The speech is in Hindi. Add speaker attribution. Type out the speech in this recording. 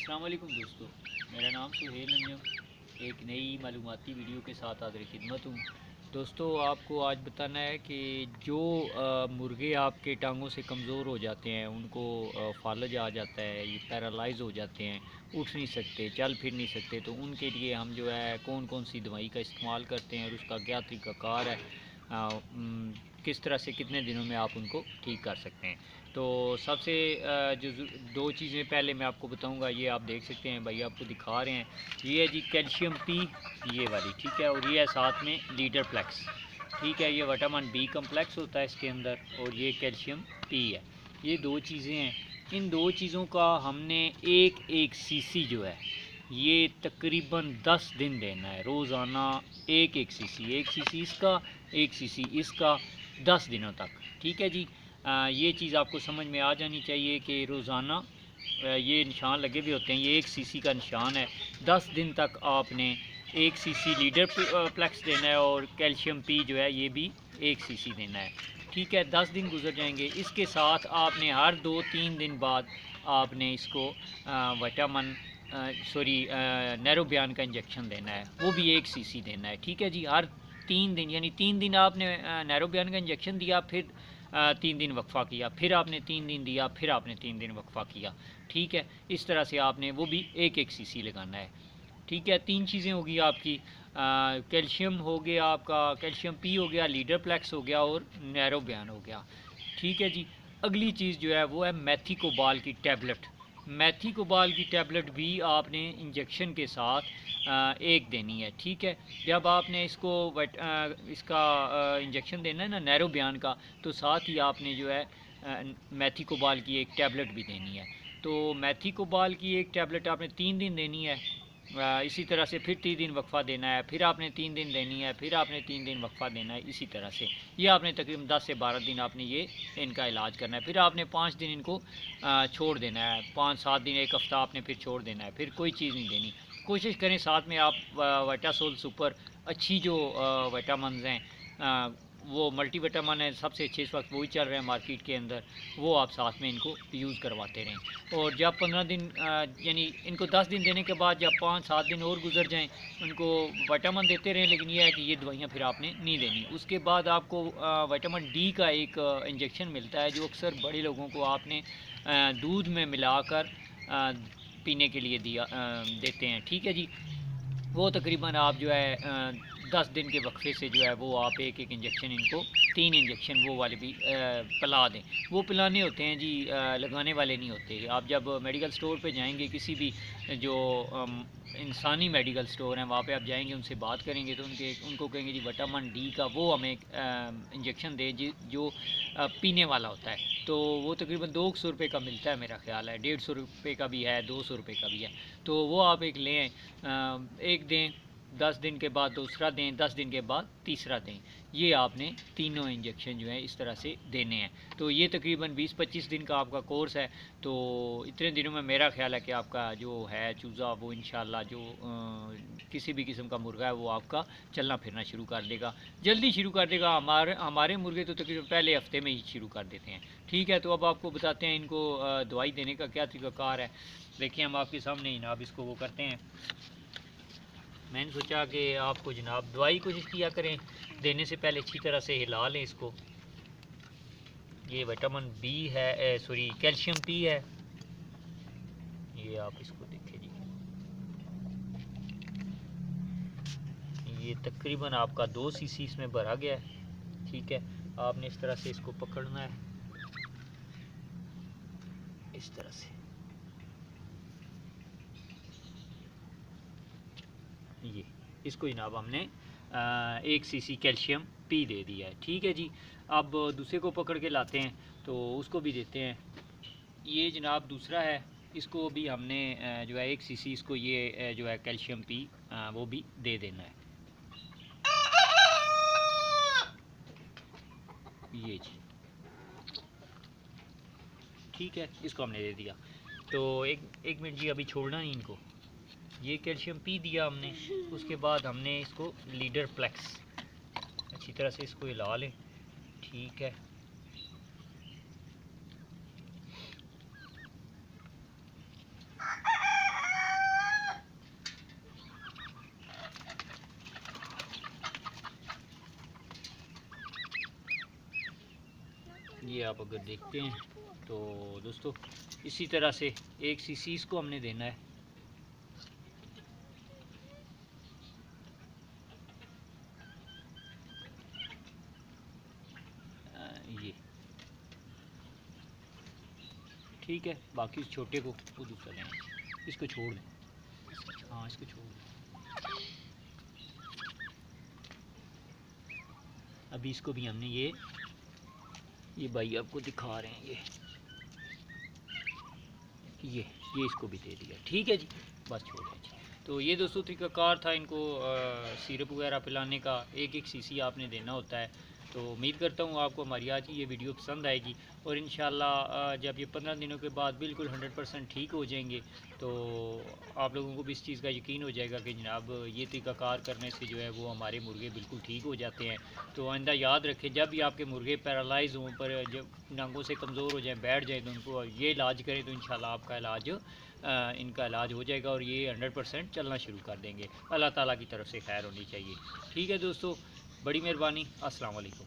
Speaker 1: अस्सलाम वालेकुम दोस्तों, मेरा नाम सुहेल अंजम एक नई मालूमाती वीडियो के साथ हाज़िर खिदमत हूँ। दोस्तों, आपको आज बताना है कि जो मुर्गे आपके टांगों से कमज़ोर हो जाते हैं, उनको फालज आ जाता है, ये पैरालाइज़ हो जाते हैं, उठ नहीं सकते, चल फिर नहीं सकते, तो उनके लिए हम जो है कौन कौन सी दवाई का इस्तेमाल करते हैं और उसका क्या तरीक़ाकार है, किस तरह से कितने दिनों में आप उनको ठीक कर सकते हैं। तो सबसे जो दो चीज़ें पहले मैं आपको बताऊंगा, ये आप देख सकते हैं, भाई आपको दिखा रहे हैं, ये है जी कैल्शियम पी, ये वाली, ठीक है, और ये है साथ में लीडर प्लेक्स, ठीक है, ये विटामिन बी कम्प्लेक्स होता है इसके अंदर, और ये कैल्शियम पी है। ये दो चीज़ें हैं। इन दो चीज़ों का हमने एक एक सीसी जो है ये तकरीबन 10 दिन देना है रोज़ाना। एक सीसी इसका, एक सीसी इसका, 10 दिनों तक, ठीक है जी। ये चीज़ आपको समझ में आ जानी चाहिए कि रोज़ाना ये निशान लगे भी होते हैं, ये एक सीसी का निशान है। 10 दिन तक आपने एक सीसी लीडर प्लेक्स देना है और कैल्शियम पी जो है ये भी एक सीसी देना है, ठीक है। 10 दिन गुजर जाएंगे, इसके साथ आपने हर 2-3 दिन बाद आपने इसको विटामिन नैरो बयान का इंजेक्शन देना है, वो भी एक सीसी देना है, ठीक है जी। हर 3 दिन, यानी 3 दिन आपने नैरो बयान का इंजेक्शन दिया, फिर 3 दिन वक्फ़ा किया, फिर आपने 3 दिन दिया, फिर आपने 3 दिन वक्फ़ा किया, ठीक है। इस तरह से आपने वो भी एक एक सीसी लगाना है, ठीक है। 3 चीज़ें होगी आपकी, कैल्शियम हो गया, आपका कैल्शियम पी हो गया, लीडर प्लेक्स हो गया और नैरो बयान हो गया, ठीक है जी। अगली चीज़ जो है वो है मेथी कोबाल की टैबलेट। मेथी कोबाल की टैबलेट भी आपने इंजेक्शन के साथ एक देनी है, ठीक है। जब आपने इसको इसका इंजेक्शन देना है ना नैरो बयान का, तो साथ ही आपने जो है मेथी कोबाल की एक टैबलेट भी देनी है। तो मेथी कोबाल की एक टैबलेट आपने 3 दिन देनी है, इसी तरह से फिर 3 दिन वक्फ़ा देना है, फिर आपने 3 दिन देनी है, फिर आपने 3 दिन वक्फ़ा देना है, इसी तरह से ये आपने तकरीबन 10 से 12 दिन आपने ये इनका इलाज करना है। फिर आपने 5 दिन इनको छोड़ देना है, 5-7 दिन, एक हफ़्ता आपने फिर छोड़ देना है, फिर कोई चीज़ नहीं देनी। कोशिश करें साथ में आप वाइटासोल सुपर, अच्छी जो विटामिन्स हैं, वो मल्टी विटामिन है, सबसे अच्छे इस वक्त वही चल रहे हैं मार्केट के अंदर, वो आप साथ में इनको यूज़ करवाते रहें। और जब 15 दिन यानी इनको 10 दिन देने के बाद जब 5-7 दिन और गुजर जाएं, उनको विटामिन देते रहें, लेकिन यह है कि ये दवाइयाँ फिर आपने नहीं देनी। उसके बाद आपको विटामिन डी का एक इंजेक्शन मिलता है, जो अक्सर बड़े लोगों को आपने दूध में मिलाकर पीने के लिए देते हैं, ठीक है जी। वो तकरीबन आप जो है 10 दिन के वक्फे से जो है वो आप एक एक इंजेक्शन इनको, 3 इंजेक्शन वो वाले भी पिला दें। वो पिलाने होते हैं जी, लगाने वाले नहीं होते। आप जब मेडिकल स्टोर पे जाएंगे, किसी भी जो इंसानी मेडिकल स्टोर हैं, वहाँ पे आप जाएंगे, उनसे बात करेंगे तो उनको कहेंगे जी विटामिन डी का वो हमें इंजेक्शन दें जो पीने वाला होता है। तो वो तकरीबन 200 रुपये का मिलता है, मेरा ख्याल है 150 रुपये का भी है, 200 रुपये का भी है। तो वो आप एक लें, एक दें, 10 दिन के बाद दूसरा दें, 10 दिन के बाद तीसरा दें। ये आपने तीनों इंजेक्शन जो है इस तरह से देने हैं। तो ये तकरीबन 20-25 दिन का आपका कोर्स है। तो इतने दिनों में मेरा ख्याल है कि आपका जो है चूज़ा वो इंशाल्लाह जो किसी भी किस्म का मुर्गा है वो आपका चलना फिरना शुरू कर देगा, जल्दी शुरू कर देगा। हमारे मुर्गे तो तकरीबन पहले हफ्ते में ही शुरू कर देते हैं, ठीक है। तो अब आपको बताते हैं इनको दवाई देने का क्या तरीक़ाकार है। देखिए, हम आपके सामने ही जनाब इसको वो करते हैं। मैंने सोचा कि आपको जनाब दवाई कोशिश किया करें देने से पहले, अच्छी तरह से हिला लें इसको। ये विटामिन बी है, सॉरी कैल्शियम पी है, ये आप इसको देखें जी, ये तकरीबन आपका 2 सीसी इसमें भरा गया है, ठीक है। आपने इस तरह से इसको पकड़ना है, इस तरह से, ये इसको जनाब हमने 1 सीसी कैल्शियम पी दे दिया है, ठीक है जी। अब दूसरे को पकड़ के लाते हैं तो उसको भी देते हैं। ये जनाब दूसरा है, इसको भी हमने जो है 1 सीसी इसको ये जो है कैल्शियम पी वो भी दे देना है, ये जी, ठीक है। इसको हमने दे दिया। तो एक मिनट जी, अभी छोड़ना नहीं इनको। ये कैल्शियम पी दिया हमने, उसके बाद हमने इसको लीडर प्लेक्स अच्छी तरह से इसको हिला लें, ठीक है। ये आप अगर देखते हैं तो दोस्तों इसी तरह से एक सीसी इसको हमने देना है। ये ठीक है, बाकी इस छोटे को वो दूसरा लें, इसको छोड़ दें। हाँ इसको छोड़ दें। अभी इसको भी हमने ये भाई आपको दिखा रहे हैं, ये इसको भी दे दिया। ठीक है जी, बस छोड़ दें जी। तो ये दोस्तों तरीक़ाकार था इनको सिरप वगैरह पिलाने का। एक एक सीसी आपने देना होता है। तो उम्मीद करता हूँ आपको हमारी आज की ये वीडियो पसंद आएगी और इंशाल्लाह जब ये 15 दिनों के बाद बिल्कुल 100% ठीक हो जाएंगे तो आप लोगों को भी इस चीज़ का यकीन हो जाएगा कि जनाब ये तरीक़ाकार करने से जो है वो हमारे मुर्गे बिल्कुल ठीक हो जाते हैं। तो आइंदा याद रखें, जब भी आपके मुर्गे पैरालाइज हों, पर जब नांगों से कमज़ोर हो जाएँ, बैठ जाएँ, तो उनको ये इलाज करें तो इंशाल्लाह आपका इलाज इनका इलाज हो जाएगा और ये 100% चलना शुरू कर देंगे। अल्लाह ताला की तरफ से खैर होनी चाहिए। ठीक है दोस्तों, बड़ी मेहरबानी। अस्सलाम वालेकुम।